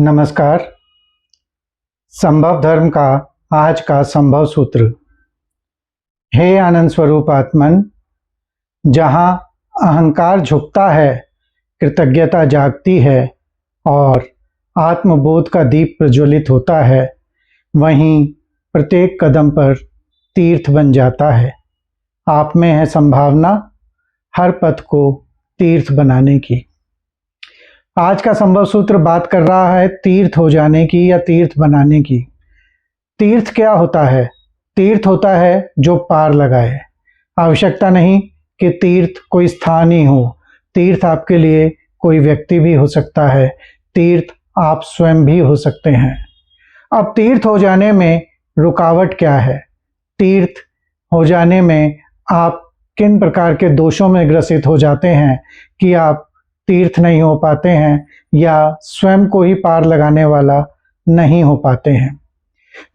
नमस्कार। संभव धर्म का आज का संभव सूत्र। हे आनंद स्वरूप आत्मन, जहाँ अहंकार झुकता है, कृतज्ञता जागती है और आत्मबोध का दीप प्रज्वलित होता है, वहीं प्रत्येक कदम पर तीर्थ बन जाता है। आप में है संभावना हर पथ को तीर्थ बनाने की। आज का संभव सूत्र बात कर रहा है तीर्थ हो जाने की या तीर्थ बनाने की। तीर्थ क्या होता है? तीर्थ होता है जो पार लगाए। आवश्यकता नहीं कि तीर्थ कोई स्थान ही हो। तीर्थ आपके लिए कोई व्यक्ति भी हो सकता है। तीर्थ आप स्वयं भी हो सकते हैं। अब तीर्थ हो जाने में रुकावट क्या है? तीर्थ हो जाने में आप किन प्रकार के दोषों में ग्रसित हो जाते हैं कि आप तीर्थ नहीं हो पाते हैं या स्वयं को ही पार लगाने वाला नहीं हो पाते हैं?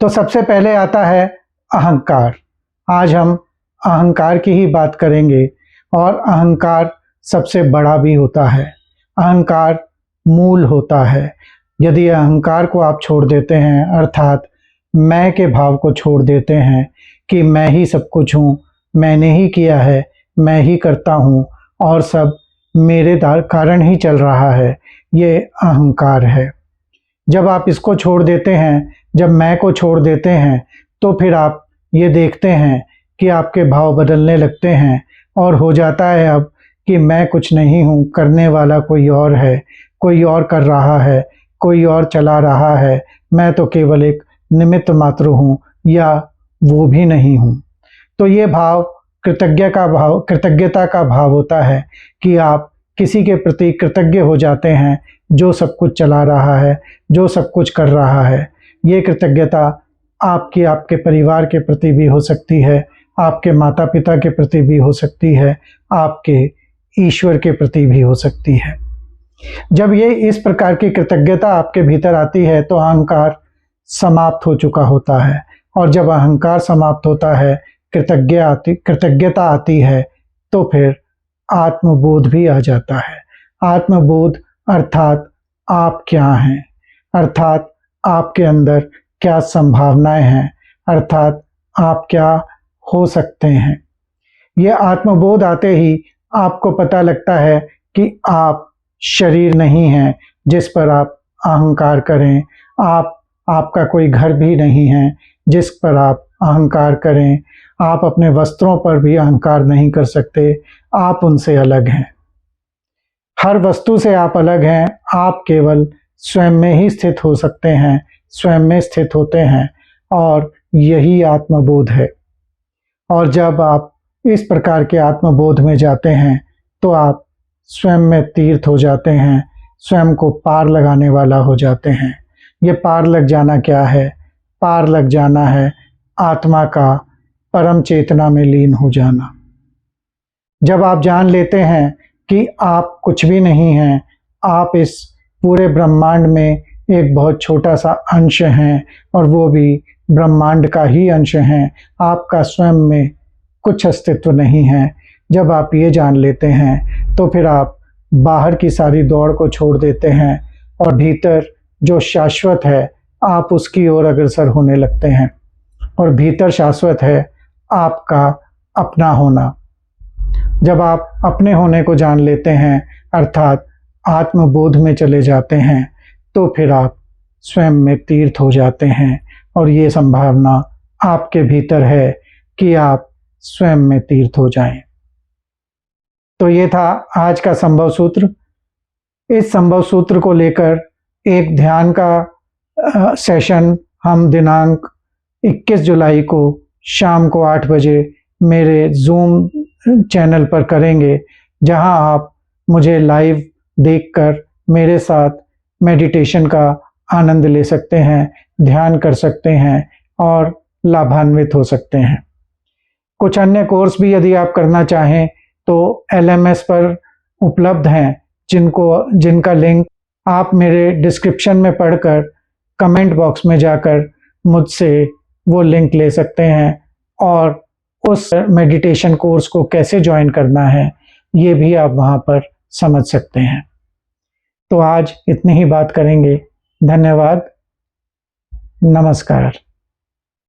तो सबसे पहले आता है अहंकार। आज हम अहंकार की ही बात करेंगे और अहंकार सबसे बड़ा भी होता है। अहंकार मूल होता है। यदि अहंकार को आप छोड़ देते हैं, अर्थात मैं के भाव को छोड़ देते हैं कि मैं ही सब कुछ हूँ, मैंने ही किया है, मैं ही करता हूँ और सब मेरे कारण ही चल रहा है, ये अहंकार है। जब आप इसको छोड़ देते हैं, जब मैं को छोड़ देते हैं, तो फिर आप ये देखते हैं कि आपके भाव बदलने लगते हैं और हो जाता है अब कि मैं कुछ नहीं हूँ, करने वाला कोई और है, कोई और कर रहा है, कोई और चला रहा है, मैं तो केवल एक निमित्त मात्र हूँ या वो भी नहीं हूँ। तो ये भाव कृतज्ञता का भाव होता है कि आप किसी के प्रति कृतज्ञ हो जाते हैं जो सब कुछ चला रहा है, जो सब कुछ कर रहा है। ये कृतज्ञता आपके परिवार के प्रति भी हो सकती है, आपके माता पिता के प्रति भी हो सकती है, आपके ईश्वर के प्रति भी हो सकती है। जब ये इस प्रकार की कृतज्ञता आपके भीतर आती है तो अहंकार समाप्त हो चुका होता है, और जब अहंकार समाप्त होता है, कृतज्ञता आती है, तो फिर आत्मबोध भी आ जाता है। आत्मबोध अर्थात आप क्या हैं, अर्थात आपके अंदर क्या संभावनाएं हैं, अर्थात आप क्या हो सकते हैं। ये आत्मबोध आते ही आपको पता लगता है कि आप शरीर नहीं हैं जिस पर आप अहंकार करें, आपका कोई घर भी नहीं है जिस पर आप अहंकार करें, आप अपने वस्त्रों पर भी अहंकार नहीं कर सकते, आप उनसे अलग हैं। हर वस्तु से आप अलग हैं, आप केवल स्वयं में ही स्थित हो सकते हैं, स्वयं में स्थित होते हैं, और यही आत्मबोध है। और जब आप इस प्रकार के आत्मबोध में जाते हैं तो आप स्वयं में तीर्थ हो जाते हैं, स्वयं को पार लगाने वाला हो जाते हैं। ये पार लग जाना क्या है? पार लग जाना है आत्मा का परम चेतना में लीन हो जाना। जब आप जान लेते हैं कि आप कुछ भी नहीं हैं, आप इस पूरे ब्रह्मांड में एक बहुत छोटा सा अंश हैं और वो भी ब्रह्मांड का ही अंश हैं, आपका स्वयं में कुछ अस्तित्व नहीं है। जब आप ये जान लेते हैं तो फिर आप बाहर की सारी दौड़ को छोड़ देते हैं और भीतर जो शाश्वत है आप उसकी ओर अग्रसर होने लगते हैं। और भीतर शाश्वत है आपका अपना होना। जब आप अपने होने को जान लेते हैं, अर्थात आत्मबोध में चले जाते हैं, तो फिर आप स्वयं में तीर्थ हो जाते हैं और ये संभावना आपके भीतर है कि आप स्वयं में तीर्थ हो जाएं। तो ये था आज का संभव सूत्र। इस संभव सूत्र को लेकर एक ध्यान का सेशन हम दिनांक 21 जुलाई को शाम को 8 बजे मेरे जूम चैनल पर करेंगे, जहां आप मुझे लाइव देखकर मेरे साथ मेडिटेशन का आनंद ले सकते हैं, ध्यान कर सकते हैं और लाभान्वित हो सकते हैं। कुछ अन्य कोर्स भी यदि आप करना चाहें तो LMS पर उपलब्ध हैं, जिनका लिंक आप मेरे डिस्क्रिप्शन में पढ़कर कमेंट बॉक्स में जाकर मुझसे वो लिंक ले सकते हैं और उस मेडिटेशन कोर्स को कैसे ज्वाइन करना है ये भी आप वहाँ पर समझ सकते हैं। तो आज इतनी ही बात करेंगे। धन्यवाद। नमस्कार।